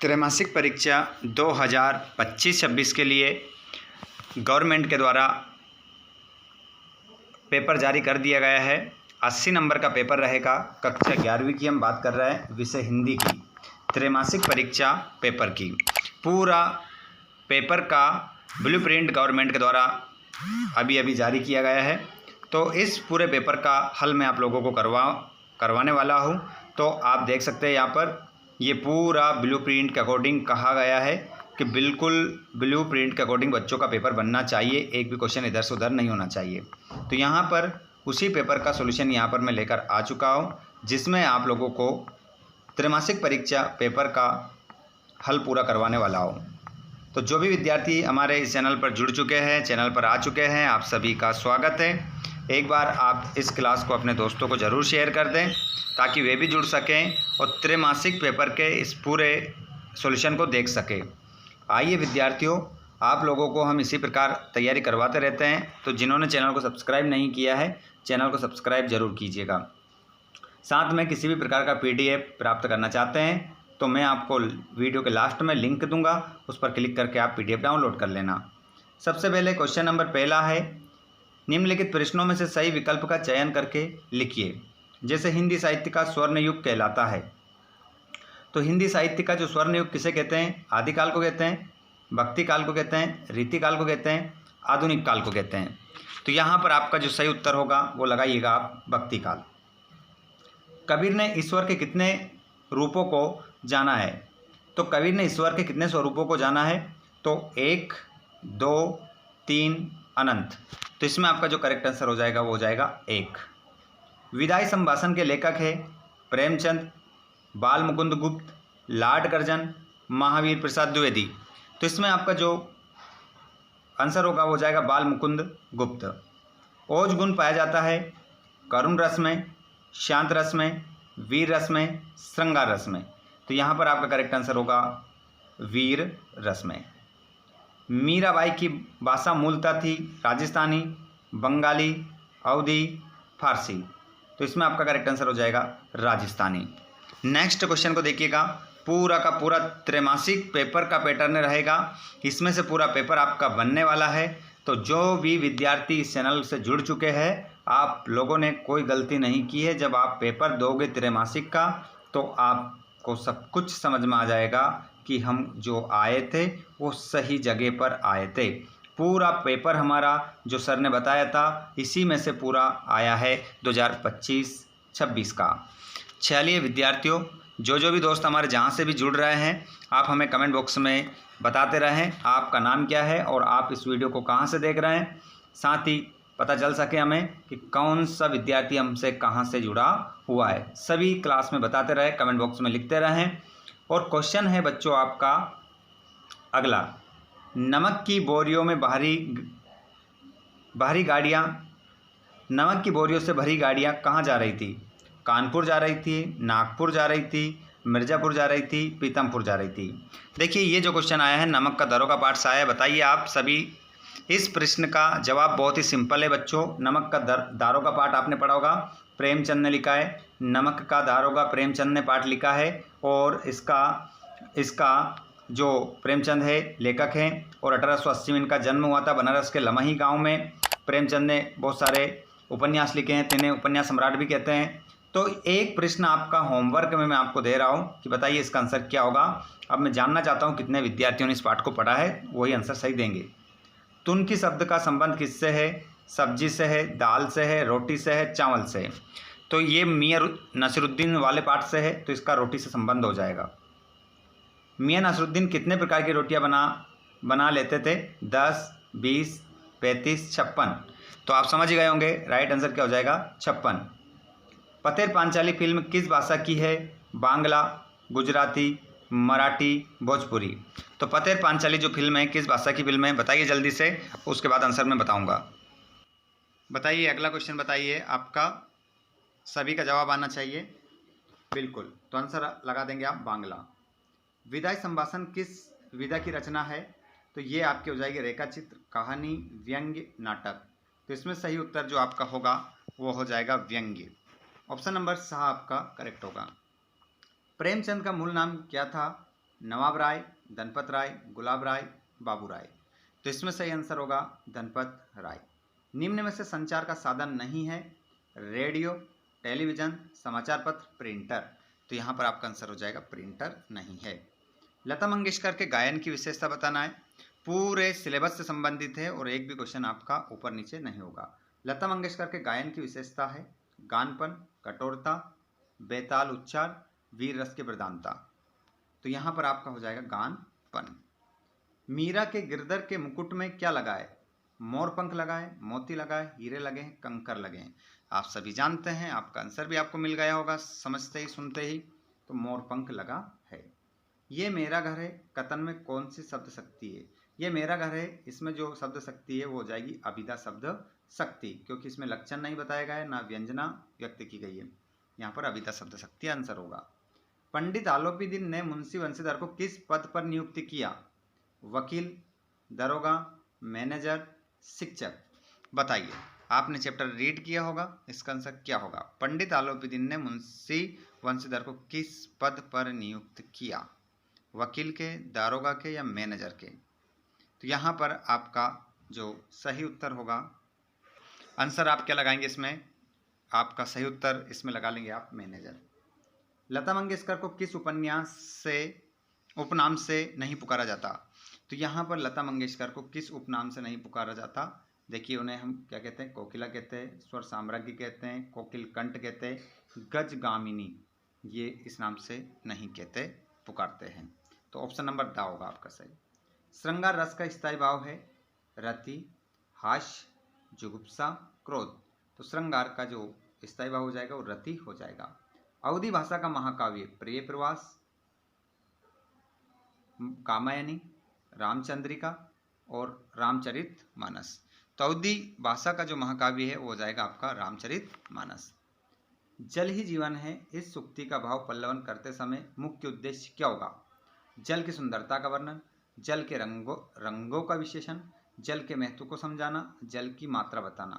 त्रैमासिक परीक्षा 2025-26 के लिए गवर्नमेंट के द्वारा पेपर जारी कर दिया गया है। 80 नंबर का पेपर रहेगा। कक्षा 11वीं की हम बात कर रहे हैं, विषय हिंदी की त्रैमासिक परीक्षा पेपर की। पूरा पेपर का ब्लूप्रिंट गवर्नमेंट के द्वारा अभी जारी किया गया है। तो इस पूरे पेपर का हल मैं आप लोगों को करवाने वाला हूं। तो आप देख सकते हैं यहाँ पर ये पूरा ब्लूप्रिंट के अकॉर्डिंग कहा गया है कि बिल्कुल ब्लूप्रिंट के अकॉर्डिंग बच्चों का पेपर बनना चाहिए, एक भी क्वेश्चन इधर से उधर नहीं होना चाहिए। तो यहाँ पर उसी पेपर का सॉल्यूशन यहाँ पर मैं लेकर आ चुका हूँ, जिसमें आप लोगों को त्रैमासिक परीक्षा पेपर का हल पूरा करवाने वाला हूँ। तो जो भी विद्यार्थी हमारे इस चैनल पर जुड़ चुके हैं, चैनल पर आ चुके हैं, आप सभी का स्वागत है। एक बार आप इस क्लास को अपने दोस्तों को ज़रूर शेयर कर दें ताकि वे भी जुड़ सकें और त्रैमासिक पेपर के इस पूरे सॉल्यूशन को देख सकें। आइए विद्यार्थियों, आप लोगों को हम इसी प्रकार तैयारी करवाते रहते हैं। तो जिन्होंने चैनल को सब्सक्राइब नहीं किया है, चैनल को सब्सक्राइब जरूर कीजिएगा। साथ में किसी भी प्रकार का PDF प्राप्त करना चाहते हैं तो मैं आपको वीडियो के लास्ट में लिंक दूंगा, उस पर क्लिक करके आप PDF डाउनलोड कर लेना। सबसे पहले क्वेश्चन नंबर पहला है, निम्नलिखित प्रश्नों में से सही विकल्प का चयन करके लिखिए। जैसे हिंदी साहित्य का स्वर्ण युग कहलाता है, तो हिंदी साहित्य का जो स्वर्ण युग किसे कहते हैं? आदिकाल को कहते हैं, भक्ति काल को कहते हैं, रीतिकाल को कहते हैं, आधुनिक काल को कहते हैं। तो यहाँ पर आपका जो सही उत्तर होगा वो लगाइएगा आप भक्ति काल। कबीर ने ईश्वर के कितने रूपों को जाना है? तो कबीर ने ईश्वर के कितने स्वरूपों को जाना है? तो 1, 2, 3 अनंत। तो इसमें आपका जो करेक्ट आंसर हो जाएगा वो हो जाएगा 1। विदाई संभाषण के लेखक है प्रेमचंद, बाल मुकुंद गुप्त, लॉर्ड कर्जन, महावीर प्रसाद द्विवेदी। तो इसमें आपका जो आंसर होगा वो हो जाएगा बाल मुकुंद गुप्त। ओज गुण पाया जाता है करुण रस में, शांत रस में, वीर रस में, श्रृंगार रस में। तो यहाँ पर आपका करेक्ट आंसर होगा वीर रस में। मीराबाई की भाषा मूलतः थी राजस्थानी, बंगाली, अवधी, फारसी। तो इसमें आपका करेक्ट आंसर हो जाएगा राजस्थानी। नेक्स्ट क्वेश्चन को देखिएगा। पूरा का पूरा त्रैमासिक पेपर का पैटर्न रहेगा, इसमें से पूरा पेपर आपका बनने वाला है। तो जो भी विद्यार्थी इस चैनल से जुड़ चुके हैं, आप लोगों ने कोई गलती नहीं की है। जब आप पेपर दोगे त्रैमासिक का तो आपको सब कुछ समझ में आ जाएगा कि हम जो आए थे वो सही जगह पर आए थे। पूरा पेपर हमारा जो सर ने बताया था इसी में से पूरा आया है 2025-26 का। चलिए विद्यार्थियों, जो भी दोस्त हमारे जहाँ से भी जुड़ रहे हैं, आप हमें कमेंट बॉक्स में बताते रहें आपका नाम क्या है और आप इस वीडियो को कहाँ से देख रहे हैं। साथ ही पता चल सके हमें कि कौन सा विद्यार्थी हमसे कहाँ से जुड़ा हुआ है। सभी क्लास में बताते रहे, कमेंट बॉक्स में लिखते रहें। और क्वेश्चन है बच्चों आपका अगला, नमक की बोरियों में भारी गाड़ियाँ, नमक की बोरियों से भरी गाड़ियाँ कहाँ जा रही थी? कानपुर जा रही थी, नागपुर जा रही थी, मिर्ज़ापुर जा रही थी, पीतमपुर जा रही थी। देखिए ये जो क्वेश्चन आया है, नमक का दारों का पाठ से आया है। बताइए आप सभी, इस प्रश्न का जवाब बहुत ही सिंपल है बच्चों। नमक का दारों का पाठ आपने पढ़ा होगा, प्रेमचंद ने लिखा है। नमक का दारों का प्रेमचंद ने पाठ लिखा है और इसका जो प्रेमचंद है लेखक हैं और 1880 में इनका जन्म हुआ था बनारस के लमही गांव में। प्रेमचंद ने बहुत सारे उपन्यास लिखे हैं, इन्हें उपन्यास सम्राट भी कहते हैं। तो एक प्रश्न आपका होमवर्क में मैं आपको दे रहा हूँ कि बताइए इसका आंसर क्या होगा। अब मैं जानना चाहता हूँ कितने विद्यार्थियों ने इस पाठ को पढ़ा है, वही आंसर सही देंगे। तुनकी शब्द का संबंध किससे है? सब्जी से है, दाल से है, रोटी से है, चावल से है। तो ये मियां नसीरुद्दीन वाले पाठ से है, तो इसका रोटी से संबंध हो जाएगा। मियां नसीरुद्दीन कितने प्रकार की रोटियां बना लेते थे? 10, 20, 35, 56। तो आप समझ गए होंगे, राइट आंसर क्या हो जाएगा? 56। पतेर पांचाली फिल्म किस भाषा की है? बांग्ला, गुजराती, मराठी, भोजपुरी। तो पतेर पांचाली जो फिल्म है किस भाषा की फिल्म है? बताइए जल्दी से, उसके बाद आंसर मैं बताऊंगा। बताइए अगला क्वेश्चन बताइए, आपका सभी का जवाब आना चाहिए। बिल्कुल, तो आंसर लगा देंगे आप बांग्ला। विदाई संभाषण किस विधा की रचना है? तो ये आपकी हो जाएगी रेखा चित्र, कहानी, व्यंग्य, नाटक। तो इसमें सही उत्तर जो आपका होगा वो हो जाएगा व्यंग्य। ऑप्शन नंबर 6 आपका करेक्ट होगा। प्रेमचंद का मूल नाम क्या था? नवाब राय, धनपत राय, गुलाब राय, बाबू राय। तो इसमें सही आंसर होगा धनपत राय। निम्न में से संचार का साधन नहीं है, रेडियो, टेलीविजन, समाचार पत्र, प्रिंटर। तो यहाँ पर आपका आंसर हो जाएगा प्रिंटर नहीं है। लता मंगेशकर के गायन की विशेषता बताना है। पूरे सिलेबस से संबंधित है और एक भी क्वेश्चन आपका ऊपर नीचे नहीं होगा। लता मंगेशकर के गायन की विशेषता है गानपन, कठोरता, बेताल उच्चार, वीर रस की प्रधानता। तो यहाँ पर आपका हो जाएगा गानपन। मीरा के गिरधर के मुकुट में क्या लगा है? मोर पंख लगा है, मोती लगा है, हीरे लगे हैं, कंकर लगे हैं। आप सभी जानते हैं, आपका आंसर भी आपको मिल गया होगा समझते ही सुनते ही। तो मोर पंख लगा है। ये मेरा घर है कथन में कौन सी शब्द शक्ति है? ये मेरा घर है, इसमें जो शब्द शक्ति है वो हो जाएगी अभिधा शब्द शक्ति, क्योंकि इसमें लक्षण नहीं बताया गया है, ना व्यंजना व्यक्त की गई है। यहाँ पर अभिधा शब्द शक्ति आंसर होगा। पंडित आलोपीदीन ने मुंशी बंशीधर को किस पद पर नियुक्त किया? वकील, दरोगा, मैनेजर, शिक्षक। बताइए, आपने चैप्टर रीड किया होगा, इसका आंसर क्या होगा? पंडित आलोपीदीन ने मुंशी बंशीधर को किस पद पर नियुक्त किया? वकील के, दारोगा के या मैनेजर के? तो यहाँ पर आपका जो सही उत्तर होगा, आंसर आप क्या लगाएंगे इसमें? आपका सही उत्तर इसमें लगा लेंगे आप मैनेजर। लता मंगेशकर को किस उपनाम से नहीं पुकारा जाता? तो यहाँ पर लता मंगेशकर को किस उपनाम से नहीं पुकारा जाता? देखिए, उन्हें हम क्या कहते हैं? कोकिला कहते हैं, स्वर साम्राज्ञी कहते हैं, कोकिल कंठ कहते हैं, गजगामिनी, ये इस नाम से नहीं कहते, पुकारते हैं। तो ऑप्शन नंबर द होगा आपका सही। श्रृंगार रस का स्थायी भाव है रति, हास्य, जुगुप्सा, क्रोध। तो श्रृंगार का जो स्थायी भाव हो जाएगा वो रति हो जाएगा। अवधी भाषा का महाकाव्य प्रिय प्रवास, कामायनी, रामचंद्रिका और रामचरित मानस। तो अवधी भाषा का जो महाकाव्य है वो हो जाएगा आपका रामचरित मानस। जल ही जीवन है, इस सूक्ति का भाव पल्लवन करते समय मुख्य उद्देश्य क्या होगा? जल की सुंदरता का वर्णन, जल के रंगों का विशेषण, जल के महत्व को समझाना, जल की मात्रा बताना।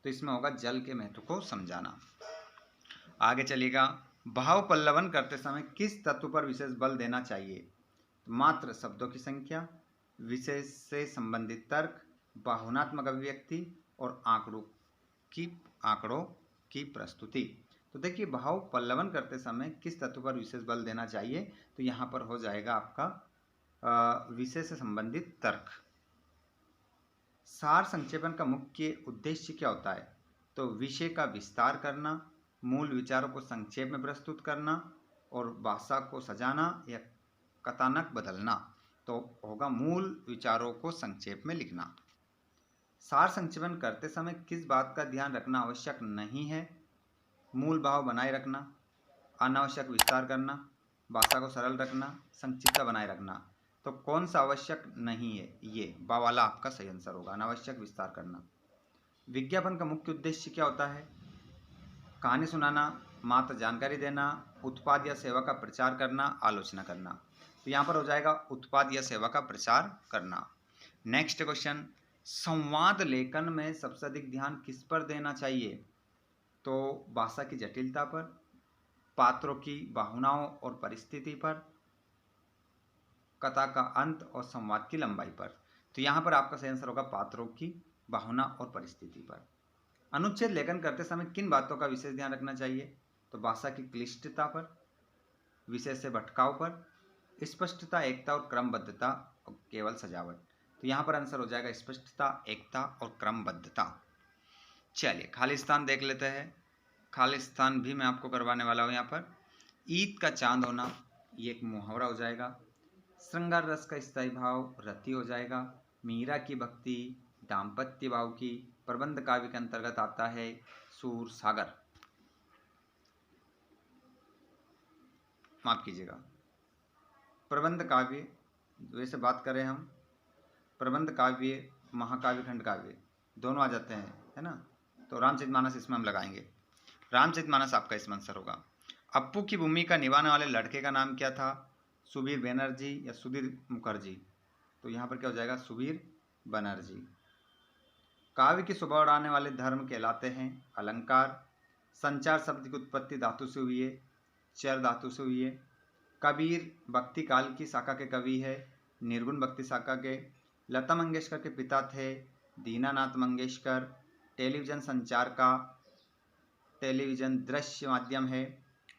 तो इसमें होगा जल के महत्व को समझाना। आगे चलिएगा, भाव पल्लवन करते समय किस तत्व पर विशेष बल देना चाहिए? मात्र शब्दों की संख्या, विशेष से संबंधित तर्क, बाहुनात्मक अभिव्यक्ति और आंकड़ों की प्रस्तुति। तो देखिए, भाव पल्लवन करते समय किस तत्व पर विशेष बल देना चाहिए? तो यहाँ पर हो जाएगा आपका विषय से संबंधित तर्क। सार संक्षेपण का मुख्य उद्देश्य क्या होता है? तो विषय का विस्तार करना, मूल विचारों को संक्षेप में प्रस्तुत करना और भाषा को सजाना या कथानक बदलना। तो होगा मूल विचारों को संक्षेप में लिखना। सार संक्षेपण करते समय किस बात का ध्यान रखना आवश्यक नहीं है? मूल भाव बनाए रखना, अनावश्यक विस्तार करना, भाषा को सरल रखना, संक्षिप्तता बनाए रखना। तो कौन सा आवश्यक नहीं है? ये बा वाला आपका सही आंसर होगा, अनावश्यक विस्तार करना। विज्ञापन का मुख्य उद्देश्य क्या होता है? कहानी सुनाना, मात्र जानकारी देना, उत्पाद या सेवा का प्रचार करना, आलोचना करना। तो यहाँ पर हो जाएगा उत्पाद या सेवा का प्रचार करना। नेक्स्ट क्वेश्चन, संवाद लेखन में सबसे अधिक ध्यान किस पर देना चाहिए? तो भाषा की जटिलता पर, पात्रों की भावनाओं और परिस्थिति पर, कथा का अंत और संवाद की लंबाई पर। तो यहाँ पर आपका सही आंसर होगा पात्रों की भावना और परिस्थिति पर। अनुच्छेद लेखन करते समय किन बातों का विशेष ध्यान रखना चाहिए? तो भाषा की क्लिष्टता पर, विषय से भटकाव पर, स्पष्टता, एकता और क्रमबद्धता और केवल सजावट। तो यहाँ पर आंसर हो जाएगा स्पष्टता, एकता और क्रमबद्धता। चलिए खालिस्तान देख लेते हैं। खालिस्तान भी मैं आपको करवाने वाला हूँ। यहाँ पर ईद का चांद होना, ये एक मुहावरा हो जाएगा। श्रृंगार रस का स्थायी भाव रति हो जाएगा। मीरा की भक्ति दाम्पत्य भाव की। प्रबंध काव्य के अंतर्गत आता है सूर सागर, माफ कीजिएगा, प्रबंध काव्य। वैसे बात करें हम प्रबंध काव्य, महाकाव्य, खंड काव्य दोनों आ जाते हैं, है ना। तो रामचरितमानस इसमें हम लगाएंगे। रामचरितमानस आपका इसमें आंसर होगा। अप्पू की भूमिका निभाने वाले लड़के का नाम क्या था? सुबीर बनर्जी या सुधीर मुखर्जी? तो यहाँ पर क्या हो जाएगा? सुबीर बनर्जी। काव्य की शोभा बढ़ाने वाले धर्म कहलाते हैं अलंकार। संचार शब्द की उत्पत्ति धातु से हुई है, चर धातु से हुई है। कबीर भक्ति काल की शाखा के कवि है, निर्गुण भक्ति शाखा के। लता मंगेशकर के पिता थे दीनानाथ मंगेशकर। टेलीविज़न संचार का, टेलीविज़न दृश्य माध्यम है।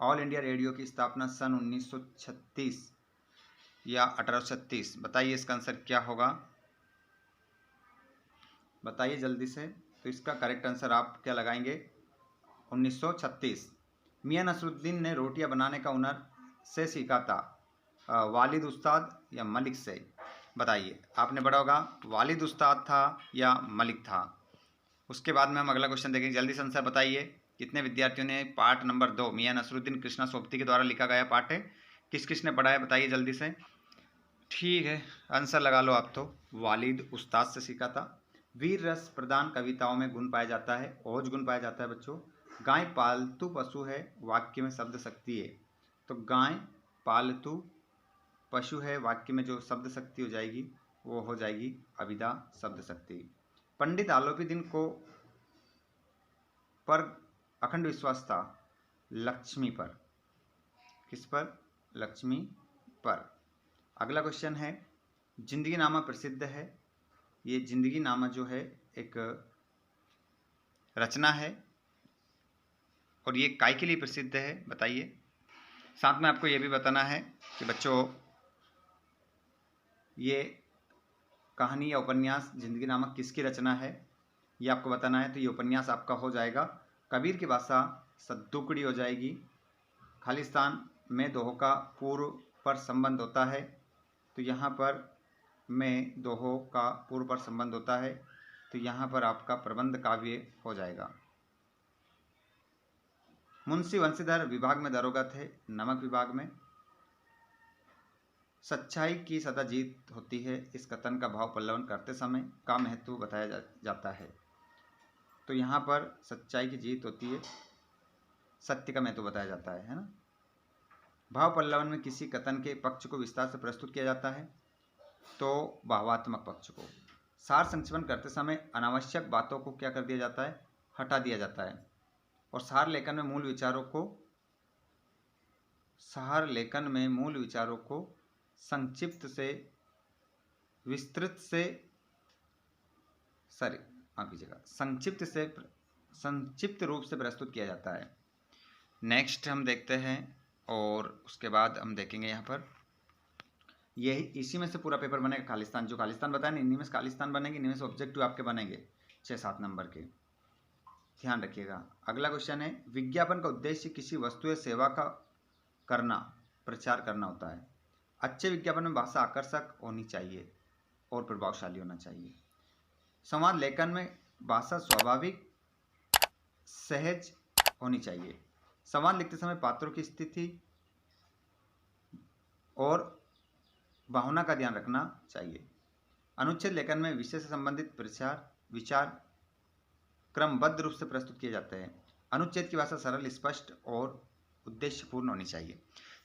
ऑल इंडिया रेडियो की स्थापना सन 1936 या 1836। बताइए इसका आंसर क्या होगा, बताइए जल्दी से। तो इसका करेक्ट आंसर आप क्या लगाएंगे, 1936। मियां नसरुद्दीन ने रोटियां बनाने का हुनर से सीखा था, वालिद उस्ताद या मलिक से। बताइए, आपने पढ़ा होगा वालिद उस्ताद था या मलिक था। उसके बाद में हम अगला क्वेश्चन देखेंगे, जल्दी से आंसर बताइए। कितने विद्यार्थियों ने पाठ नंबर 2 मियां नसरुद्दीन कृष्णा सोबती के द्वारा लिखा गया पाठ है, किस किस ने पढ़ा है, बताइए जल्दी से। ठीक है, आंसर लगा लो आप तो, वालिद उस्ताद से सीखा था। वीर रस प्रधान कविताओं में गुण पाया जाता है, ओज गुण पाया जाता है बच्चों। गाय पालतू पशु है, वाक्य में शब्द शक्ति है। तो गाय पालतू पशु है, वाक्य में जो शब्द शक्ति हो जाएगी वो हो जाएगी अभिधा शब्द शक्ति। पंडित आलोपीदीन को पर अखंड विश्वास था, लक्ष्मी पर। किस पर, लक्ष्मी पर। अगला क्वेश्चन है, जिंदगी नामा प्रसिद्ध है। ये जिंदगी नामा जो है एक रचना है और ये काय के लिए प्रसिद्ध है, बताइए। साथ में आपको ये भी बताना है कि बच्चों ये कहानी या उपन्यास जिंदगी नामक किसकी रचना है, ये आपको बताना है। तो ये उपन्यास आपका हो जाएगा कबीर की भाषा सद्दुकड़ी हो जाएगी। खालिस्तान में दोहो का पूर्व पर संबंध होता है, तो यहाँ पर में दोहो का पूर्व पर संबंध होता है, तो यहाँ पर आपका प्रबंध काव्य हो जाएगा। मुंशी वंशीधर विभाग में दरोगा थे, नमक विभाग में। सच्चाई की सदा जीत होती है, इस कथन का भाव पल्लवन करते समय का महत्व बताया जाता है। तो यहाँ पर सच्चाई की जीत होती है, सत्य का महत्व बताया जाता है ना। भाव पल्लवन में किसी कथन के पक्ष को विस्तार से प्रस्तुत किया जाता है, तो भावात्मक पक्ष को। सार संक्षेपण करते समय अनावश्यक बातों को क्या कर दिया जाता है, हटा दिया जाता है। और सार लेखन में मूल विचारों को संक्षिप्त से विस्तृत से संक्षिप्त रूप से प्रस्तुत किया जाता है। नेक्स्ट हम देखते हैं, और उसके बाद हम देखेंगे यहाँ पर यही इसी में से पूरा पेपर बनेगा। खालिस्तान, जो खालिस्तान बताया ना, इन्हीं में से खालिस्तान बनेगी, इन्हीं में से ऑब्जेक्टिव आपके बनेंगे 6-7 नंबर के, ध्यान रखिएगा। अगला क्वेश्चन है, विज्ञापन का उद्देश्य किसी वस्तु या सेवा का करना, प्रचार करना होता है। अच्छे विज्ञापन में भाषा आकर्षक होनी चाहिए और प्रभावशाली होना चाहिए। संवाद लेखन में भाषा स्वाभाविक सहज होनी चाहिए। संवाद लिखते समय पात्रों की स्थिति और भावना का ध्यान रखना चाहिए। अनुच्छेद लेखन में विषय से संबंधित विचार क्रमबद्ध रूप से प्रस्तुत किए जाते हैं। अनुच्छेद की भाषा सरल, स्पष्ट और उद्देश्यपूर्ण होनी चाहिए।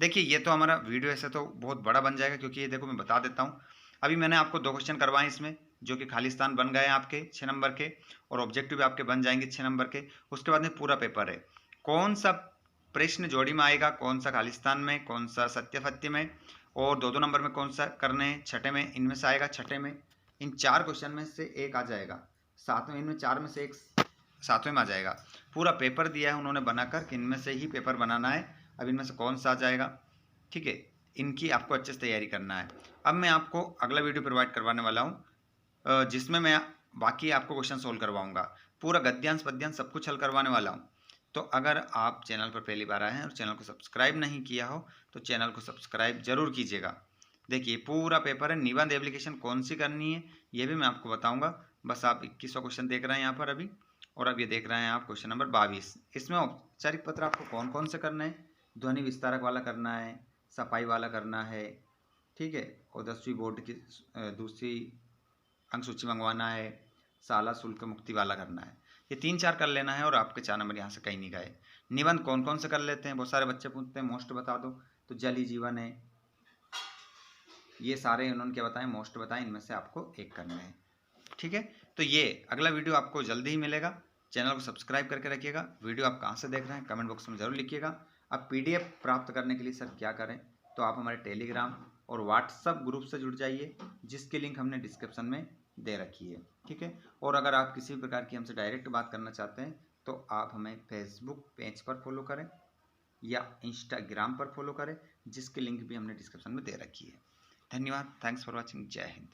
देखिए, ये तो हमारा वीडियो ऐसे तो बहुत बड़ा बन जाएगा, क्योंकि ये देखो मैं बता देता हूँ। अभी मैंने आपको 2 क्वेश्चन करवाए इसमें, जो कि खालिस्तान बन गए आपके 6 नंबर के, और ऑब्जेक्टिव भी आपके बन जाएंगे 6 नंबर के। उसके बाद में पूरा पेपर है, कौन सा प्रश्न जोड़ी में आएगा, कौन सा खालिस्तान में, कौन सा सत्य में, और 2-2 नंबर में कौन सा करने हैं, छठे में इनमें से आएगा, छठे में इन 4 क्वेश्चन में से एक आ जाएगा, 7वें इनमें 4 में से एक 7वें में आ जाएगा। पूरा पेपर दिया है उन्होंने बनाकर कि इनमें से ही पेपर बनाना है। अब इनमें से कौन सा आ जाएगा, ठीक है, इनकी आपको अच्छे से तैयारी करना है। अब मैं आपको अगला वीडियो प्रोवाइड करवाने वाला हूँ, जिसमें मैं बाकी आपको क्वेश्चन सोल्व करवाऊँगा, पूरा गद्यांश पद्यांश सब कुछ हल करवाने वाला हूँ। तो अगर आप चैनल पर पहली बार आए हैं और चैनल को सब्सक्राइब नहीं किया हो तो चैनल को सब्सक्राइब जरूर कीजिएगा। देखिए, पूरा पेपर है, निबंध एप्लीकेशन कौन सी करनी है ये भी मैं आपको बताऊंगा। बस आप 21वां क्वेश्चन देख रहे हैं यहाँ पर अभी, और अब ये देख रहे हैं आप क्वेश्चन नंबर 22। इसमें औपचारिक पत्र आपको कौन कौन से करने हैं, ध्वनि विस्तारक वाला करना है, सफाई वाला करना है, ठीक है, और 10वीं बोर्ड की दूसरी अंक सूची मंगवाना है, शाला शुल्क मुक्ति वाला करना है। ये 3-4 कर लेना है और आपके 4 नंबर यहाँ से कहीं नहीं गए। निबंध कौन कौन से कर लेते हैं, बहुत सारे बच्चे पूछते हैं, मोस्ट बता दो, तो जल ही जीवन है, ये सारे उन्होंने क्या बताएं, मोस्ट बताएं, इनमें से आपको एक करना है, ठीक है। तो ये अगला वीडियो आपको जल्दी ही मिलेगा, चैनल को सब्सक्राइब करके रखिएगा। वीडियो आप कहाँ से देख रहे हैं कमेंट बॉक्स में जरूर लिखिएगा। अब PDF प्राप्त करने के लिए सर क्या करें, तो तो आप हमारे टेलीग्राम और व्हाट्सएप ग्रुप से जुड़ जाइए, जिसकी लिंक हमने डिस्क्रिप्शन में दे रखी है, ठीक है। और अगर आप किसी भी प्रकार की हमसे डायरेक्ट बात करना चाहते हैं तो आप हमें फेसबुक पेज पर फॉलो करें या इंस्टाग्राम पर फॉलो करें, जिसकी लिंक भी हमने डिस्क्रिप्शन में दे रखी है। धन्यवाद। Thanks for watching. जय हिंद।